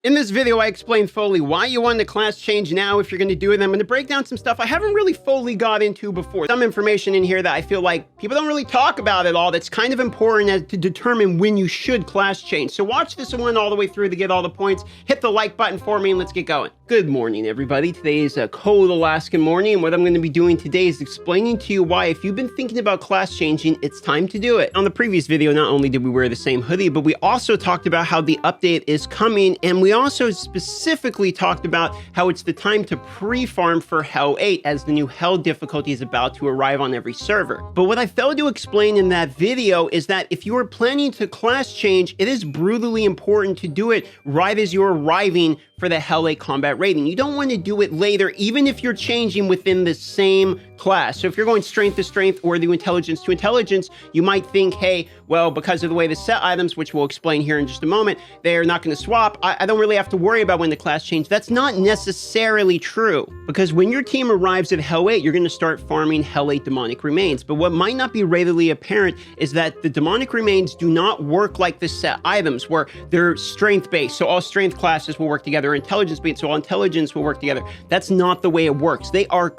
In this video, I explain fully why you want the class change now if you're going to do it. I'm going to break down some stuff I haven't really fully got into before. Some information in here that I feel like people don't really talk about at all that's kind of important to determine when you should class change. So watch this one all the way through to get all the points. Hit the like button for me and let's get going. Good morning, everybody. Today is a cold Alaskan morning, and what I'm going to be doing today is explaining to you why, if you've been thinking about class changing, it's time to do it. On the previous video, not only did we wear the same hoodie, but we also talked about how the update is coming, and we also specifically talked about how it's the time to pre-farm for Hell 8 as the new Hell difficulty is about to arrive on every server. But what I failed to explain in that video is that if you are planning to class change, it is brutally important to do it right as you're arriving for the Hell 8 combat rating. You don't want to do it later, even if you're changing within the same class. So if you're going strength to strength or the intelligence to intelligence, you might think, hey, well, because of the way the set items, which we'll explain here in just a moment, they're not going to swap, I don't really have to worry about when the class change. That's not necessarily true, because when your team arrives at Hell 8, you're going to start farming Hell 8 demonic remains. But what might not be readily apparent is that the demonic remains do not work like the set items, where they're strength based. So all strength classes will work together, intelligence based, so all intelligence will work together. That's not the way it works. They are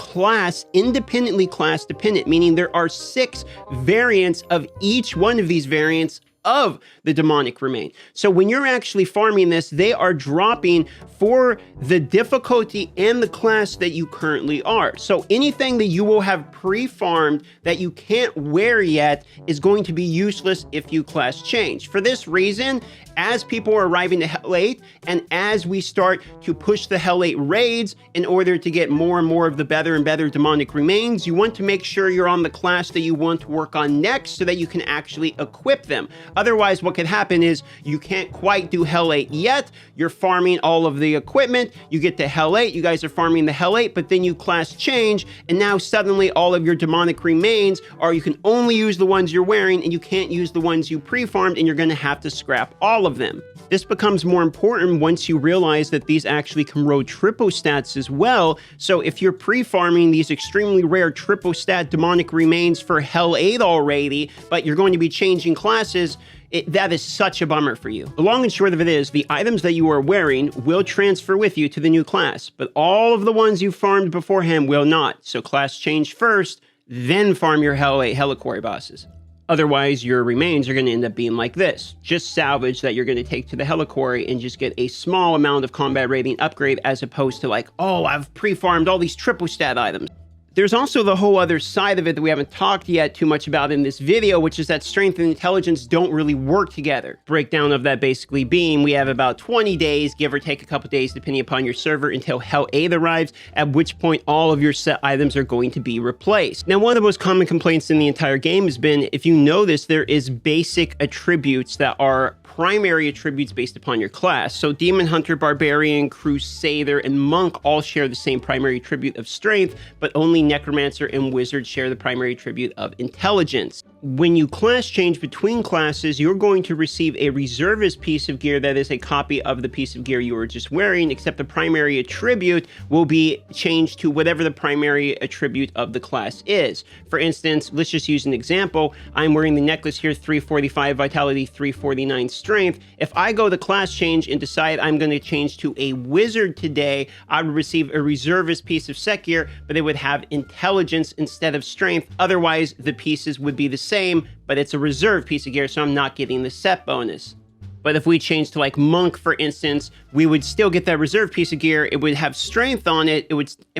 independently class dependent, meaning there are 6 variants of each one of these variants of the demonic remain. So when you're actually farming this, they are dropping for the difficulty and the class that you currently are. So anything that you will have pre-farmed that you can't wear yet is going to be useless if you class change. For this reason, as people are arriving to Hell 8, and as we start to push the Hell 8 raids in order to get more and more of the better and better demonic remains, you want to make sure you're on the class that you want to work on next so that you can actually equip them. Otherwise, what could happen is you can't quite do Hell 8 yet. You're farming all of the equipment. You get to Hell 8. You guys are farming the Hell 8, but then you class change, and now suddenly all of your demonic remains are, you can only use the ones you're wearing, and you can't use the ones you pre-farmed, and you're going to have to scrap all of them. This becomes more important once you realize that these actually can roll triple stats as well. So if you're pre-farming these extremely rare triple stat demonic remains for Hell 8 already, but you're going to be changing classes, that is such a bummer for you. The long and short of it is, the items that you are wearing will transfer with you to the new class, but all of the ones you farmed beforehand will not. So class change first, then farm your Hell 8 Heliquary bosses. Otherwise, your remains are going to end up being like this. Just salvage that you're going to take to the Heliquary and just get a small amount of combat rating upgrade, as opposed to like, oh, I've pre-farmed all these triple stat items. There's also the whole other side of it that we haven't talked yet too much about in this video, which is that strength and intelligence don't really work together. Breakdown of that basically being, we have about 20 days, give or take a couple days depending upon your server, until Hell 8 arrives, at which point all of your set items are going to be replaced. Now, one of the most common complaints in the entire game has been, if you notice, there is basic attributes that are primary attributes based upon your class. So Demon Hunter, Barbarian, Crusader, and Monk all share the same primary attribute of strength, but only Necromancer and Wizard share the primary attribute of intelligence. When you class change between classes, you're going to receive a reservist piece of gear that is a copy of the piece of gear you were just wearing, except the primary attribute will be changed to whatever the primary attribute of the class is. For instance, let's just use an example. I'm wearing the necklace here, 345 Vitality, 349 Strength. If I go to class change and decide I'm going to change to a Wizard today, I would receive a reservist piece of set gear, but it would have intelligence instead of strength. Otherwise, the pieces would be the same, but it's a reserved piece of gear, so I'm not getting the set bonus. But if we change to like Monk, for instance, we would still get that reserved piece of gear. It would have strength on it,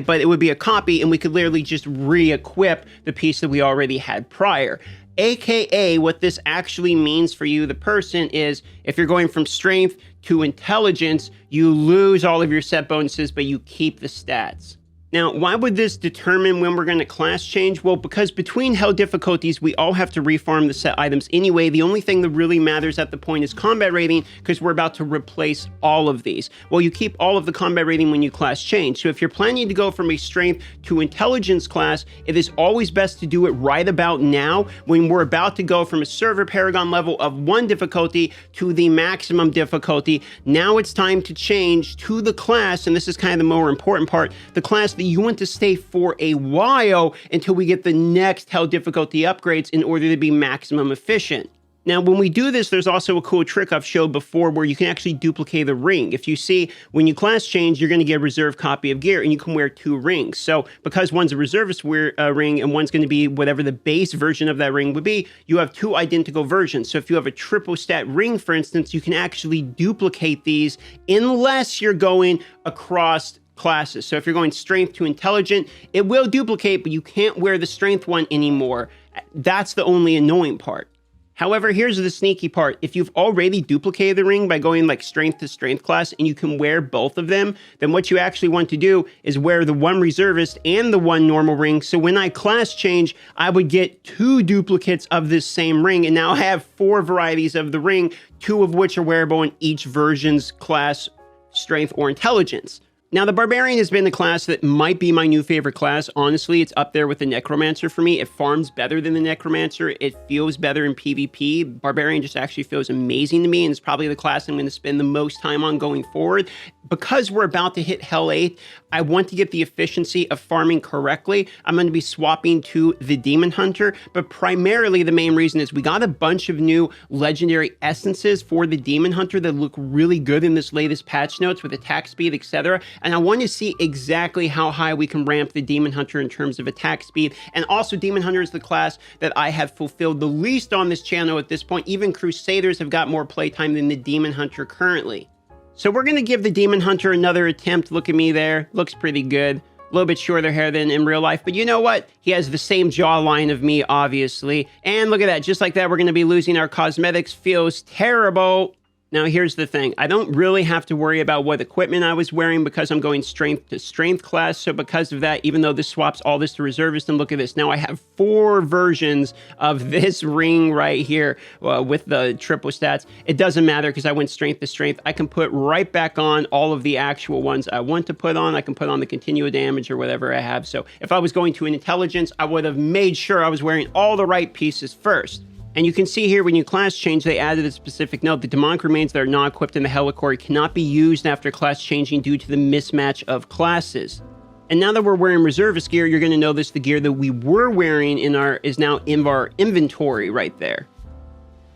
but it would be a copy, and we could literally just re-equip the piece that we already had prior. AKA, what this actually means for you, the person, is if you're going from strength to intelligence, you lose all of your set bonuses, but you keep the stats. Now, why would this determine when we're going to class change? Well, because between Hell difficulties, we all have to refarm the set items anyway. The only thing that really matters at the point is combat rating, because we're about to replace all of these. Well, you keep all of the combat rating when you class change. So if you're planning to go from a strength to intelligence class, it is always best to do it right about now, when we're about to go from a server paragon level of 1 difficulty to the maximum difficulty. Now it's time to change to the class, and this is kind of the more important part, the class that you want to stay for a while until we get the next Hell difficulty upgrades in order to be maximum efficient. Now, when we do this, there's also a cool trick I've showed before where you can actually duplicate the ring. If you see, when you class change, you're going to get a reserve copy of gear, and you can wear 2 rings. So because one's a reservist ring and one's going to be whatever the base version of that ring would be, you have 2 identical versions. So if you have a triple stat ring, for instance, you can actually duplicate these unless you're going across classes. So if you're going strength to intelligent, it will duplicate, but you can't wear the strength one anymore. That's the only annoying part. However, here's the sneaky part. If you've already duplicated the ring by going like strength to strength class and you can wear both of them, then what you actually want to do is wear the 1 reservist and the 1 normal ring. So when I class change, I would get 2 duplicates of this same ring. And now I have 4 varieties of the ring, 2 of which are wearable in each version's class, strength, or intelligence. Now, the Barbarian has been the class that might be my new favorite class. Honestly, it's up there with the Necromancer for me. It farms better than the Necromancer. It feels better in PvP. Barbarian just actually feels amazing to me, and it's probably the class I'm going to spend the most time on going forward. Because we're about to hit Hell 8, I want to get the efficiency of farming correctly. I'm going to be swapping to the Demon Hunter, but primarily the main reason is we got a bunch of new legendary essences for the Demon Hunter that look really good in this latest patch notes with attack speed, etc. And I want to see exactly how high we can ramp the Demon Hunter in terms of attack speed. And also, Demon Hunter is the class that I have fulfilled the least on this channel at this point. Even Crusaders have got more playtime than the Demon Hunter currently. So we're going to give the Demon Hunter another attempt. Look at me there. Looks pretty good. A little bit shorter hair than in real life. But you know what? He has the same jawline of me, obviously. And look at that. Just like that, we're going to be losing our cosmetics. Feels terrible. Now, here's the thing. I don't really have to worry about what equipment I was wearing because I'm going strength to strength class. So because of that, even though this swaps all this to reservist, and look at this. Now I have 4 versions of this ring right here with the triple stats. It doesn't matter because I went strength to strength. I can put right back on all of the actual ones I want to put on. I can put on the continual damage or whatever I have. So if I was going to an intelligence, I would have made sure I was wearing all the right pieces first. And you can see here when you class change, they added a specific note. The demonic remains that are not equipped in the Heliquary cannot be used after class changing due to the mismatch of classes. And now that we're wearing reservist gear, you're going to notice the gear that we were wearing is now in our inventory right there.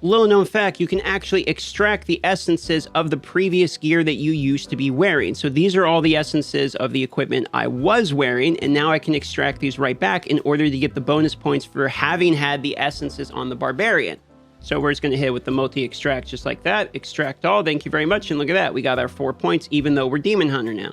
Little known fact, you can actually extract the essences of the previous gear that you used to be wearing. So these are all the essences of the equipment I was wearing, and now I can extract these right back in order to get the bonus points for having had the essences on the Barbarian. So we're just going to hit with the multi-extract just like that. Extract all, thank you very much, and look at that. We got our 4 points, even though we're Demon Hunter now.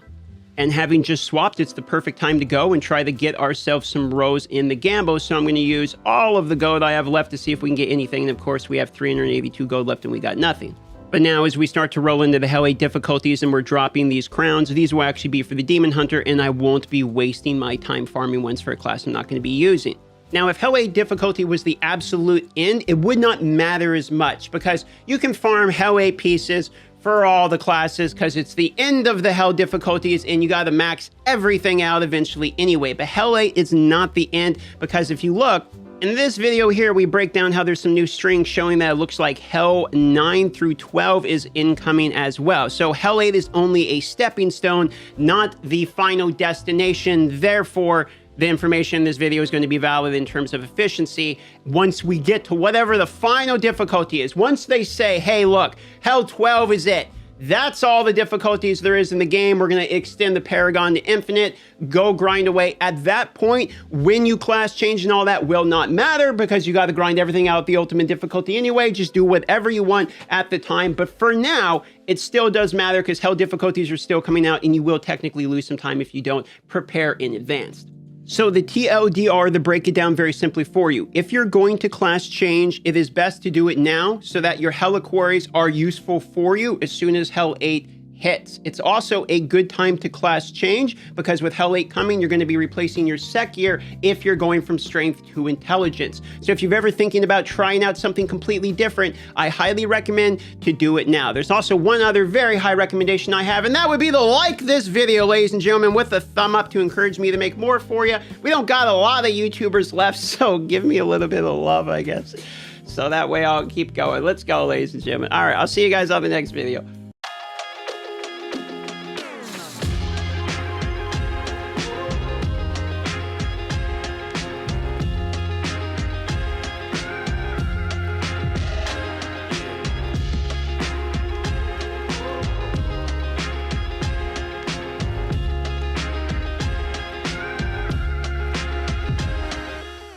And having just swapped, it's the perfect time to go and try to get ourselves some rows in the gambo. So I'm going to use all of the gold I have left to see if we can get anything. And of course, we have 382 gold left and we got nothing. But now as we start to roll into the Hell 8 difficulties and we're dropping these crowns, these will actually be for the Demon Hunter, and I won't be wasting my time farming ones for a class I'm not going to be using. Now, if Hell 8 difficulty was the absolute end, it would not matter as much because you can farm Hell 8 pieces for all the classes because it's the end of the Hell difficulties and you got to max everything out eventually anyway. But Hell 8 is not the end because if you look, in this video here, we break down how there's some new strings showing that it looks like Hell 9 through 12 is incoming as well. So Hell 8 is only a stepping stone, not the final destination. Therefore, the information in this video is going to be valid in terms of efficiency once we get to whatever the final difficulty is. Once they say, hey, look, Hell 12 is it. That's all the difficulties there is in the game. We're going to extend the Paragon to infinite, go grind away. At that point, when you class change and all that will not matter because you got to grind everything out at the ultimate difficulty anyway. Just do whatever you want at the time. But for now, it still does matter because Hell difficulties are still coming out and you will technically lose some time if you don't prepare in advance. So the TLDR, to break it down very simply for you, if you're going to class change, it is best to do it now so that your Heliquaries are useful for you as soon as Hell 8 hits. It's also a good time to class change because with Hell 8 coming, you're going to be replacing your sec gear if you're going from strength to intelligence. So if you're ever thinking about trying out something completely different, I highly recommend to do it now. There's also one other very high recommendation I have, and that would be to like this video, ladies and gentlemen, with a thumb up to encourage me to make more for you. We don't got a lot of YouTubers left, so give me a little bit of love, I guess. So that way I'll keep going. Let's go, ladies and gentlemen. All right, I'll see you guys on the next video.